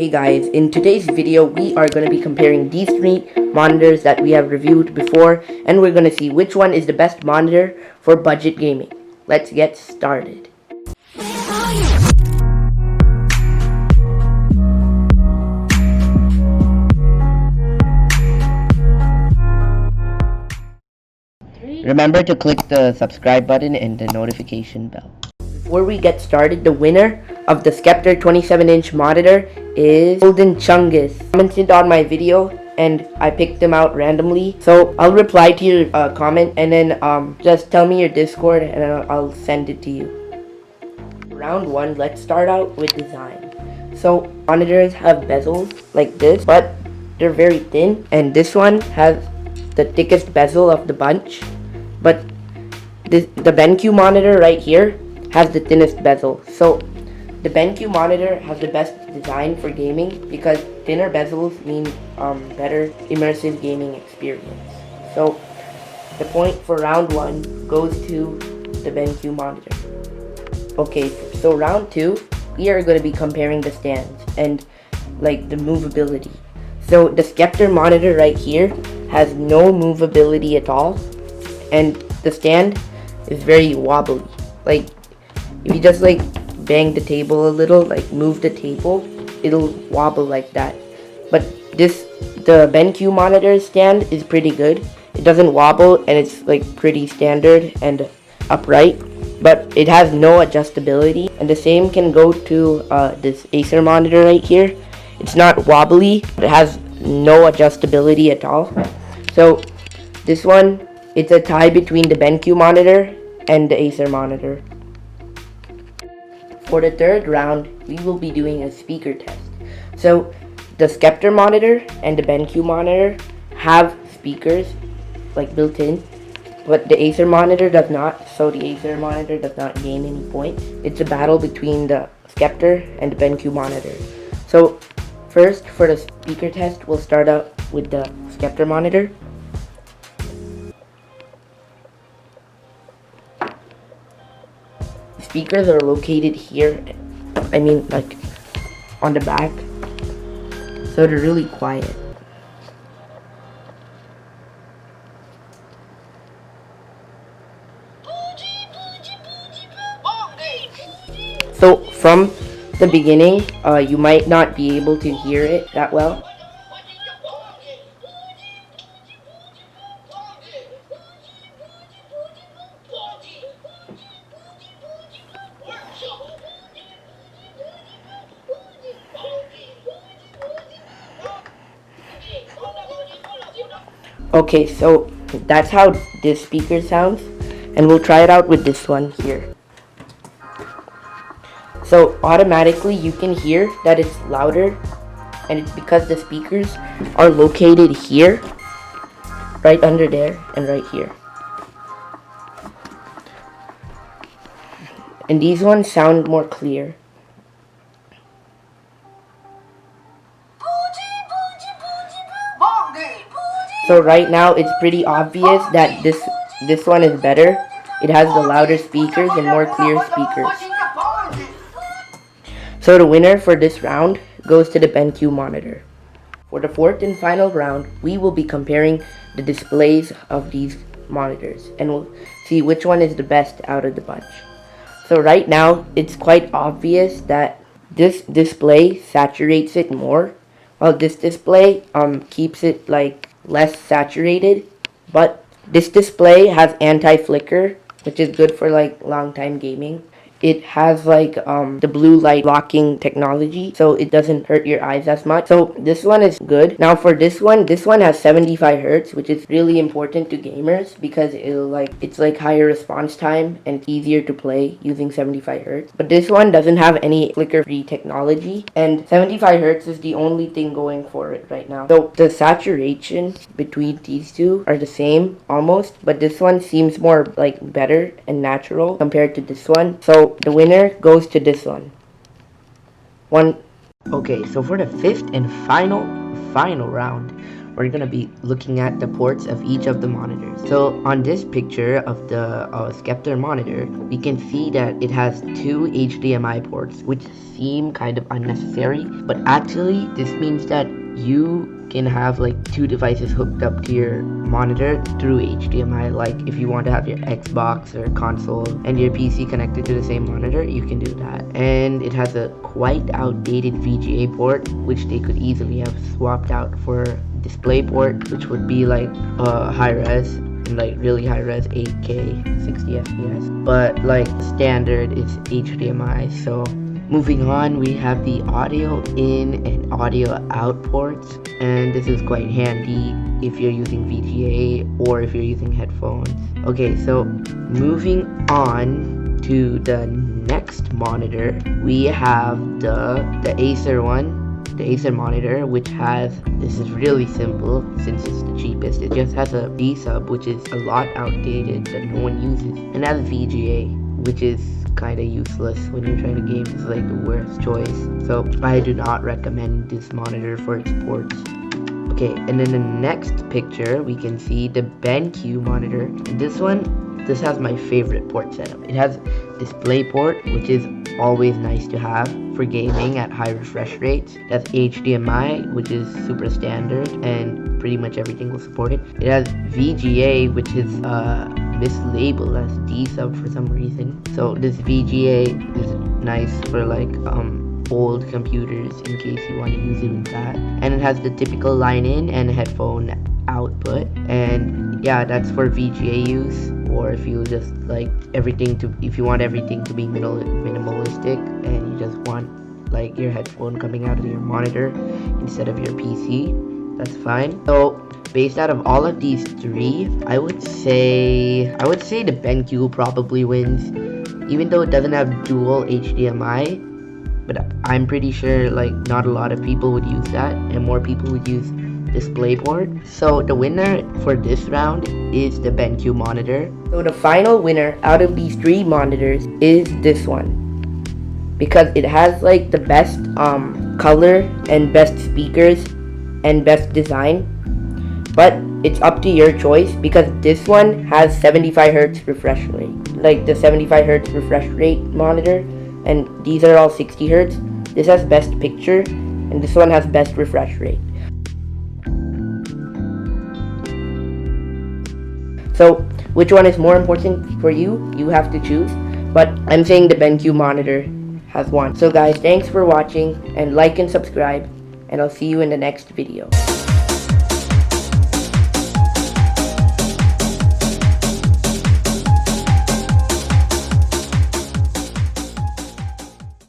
Hey guys, in today's video we are going to be comparing these three monitors that we have reviewed before, and we're going to see which one is the best monitor for budget gaming. Let's get started. Remember to click the subscribe button and the notification bell. Before we get started, the winner of the Sceptre 27-inch monitor is Golden Chungus. Commented on my video and I picked them out randomly. So I'll reply to your comment and then just tell me your Discord and I'll send it to you. Round 1, let's start out with design. So monitors have bezels like this, but they're very thin, and this one has the thickest bezel of the bunch. But the BenQ monitor right here has the thinnest bezel. So the BenQ monitor has the best design for gaming because thinner bezels mean better immersive gaming experience. So the point for round 1 goes to the BenQ monitor. Okay, so round 2, we are going to be comparing the stands and like the movability. So the Sceptre monitor right here has no movability at all, and the stand is very wobbly. Like if you just like bang the table a little, like move the table, it'll wobble like that. But the BenQ monitor stand is pretty good. It doesn't wobble and it's like pretty standard and upright, but it has no adjustability. And the same can go to this Acer monitor right here. It's not wobbly, but it has no adjustability at all. So this one, it's a tie between the BenQ monitor and the Acer monitor. For the third round, we will be doing a speaker test. So the Sceptre monitor and the BenQ monitor have speakers like built in, but the Acer monitor does not. So the Acer monitor does not gain any points. It's a battle between the Sceptre and the BenQ monitor. So first, for the speaker test, we'll start out with the Sceptre monitor. Speakers are located here, I mean like on the back, so they're really quiet. So from the beginning, you might not be able to hear it that well. Okay, so that's how this speaker sounds, and we'll try it out with this one here. So automatically you can hear that it's louder, and it's because the speakers are located here, right under there, and right here. And these ones sound more clear. So right now it's pretty obvious that this one is better. It has the louder speakers and more clear speakers. So the winner for this round goes to the BenQ monitor. For the fourth and final round, we will be comparing the displays of these monitors, and we'll see which one is the best out of the bunch. So right now it's quite obvious that this display saturates it more, while this display keeps it like less saturated. But this display has anti-flicker, which is good for like long time gaming. It has like the blue light blocking technology, so it doesn't hurt your eyes as much. So this one is good. Now for this one has 75 Hz, which is really important to gamers because it's like higher response time and it's easier to play using 75 Hz. But this one doesn't have any flicker-free technology, and 75 Hz is the only thing going for it right now. So the saturation between these two are the same almost, but this one seems more like better and natural compared to this one. So the winner goes to this one. Okay, so for the fifth and final round, we're gonna be looking at the ports of each of the monitors. So on this picture of the Sceptre monitor, we can see that it has two HDMI ports, which seem kind of unnecessary, but actually this means that you can have like two devices hooked up to your monitor through HDMI. Like if you want to have your Xbox or console and your PC connected to the same monitor, you can do that. And it has a quite outdated VGA port, which they could easily have swapped out for display port, which would be like high res and like really high res 8K 60 FPS, but like standard is HDMI. So moving on, we have the audio in and audio out ports, and this is quite handy if you're using VGA or if you're using headphones. Okay, so moving on to the next monitor, we have the Acer one, the Acer monitor, which has, this is really simple since it's the cheapest, it just has a D sub, which is a lot outdated that no one uses, and has VGA, which is kind of useless when you're trying to game. It's like the worst choice, so I do not recommend this monitor for its ports. Okay, and in the next picture we can see the BenQ monitor, and this has my favorite port setup. It has display port, which is always nice to have for gaming at high refresh rates. That's HDMI, which is super standard and pretty much everything will support it. It has VGA, which is mislabeled as D sub for some reason. So this VGA is nice for like old computers in case you want to use it with that. And it has the typical line in and headphone output, and yeah, that's for VGA use, or if you just like if you want everything to be minimalistic and you just want like your headphone coming out of your monitor instead of your PC, that's fine. So based out of all of these three, I would say the BenQ probably wins, even though it doesn't have dual HDMI, but I'm pretty sure like not a lot of people would use that and more people would use DisplayPort. So the winner for this round is the BenQ monitor. So the final winner out of these three monitors is this one, because it has like the best color and best speakers and best design. But it's up to your choice, because this one has 75 Hz refresh rate, like the 75 Hz refresh rate monitor, and these are all 60 Hz. This has best picture and this one has best refresh rate. So which one is more important for you? You have to choose, but I'm saying the BenQ monitor has won. So guys, thanks for watching, and like and subscribe, and I'll see you in the next video.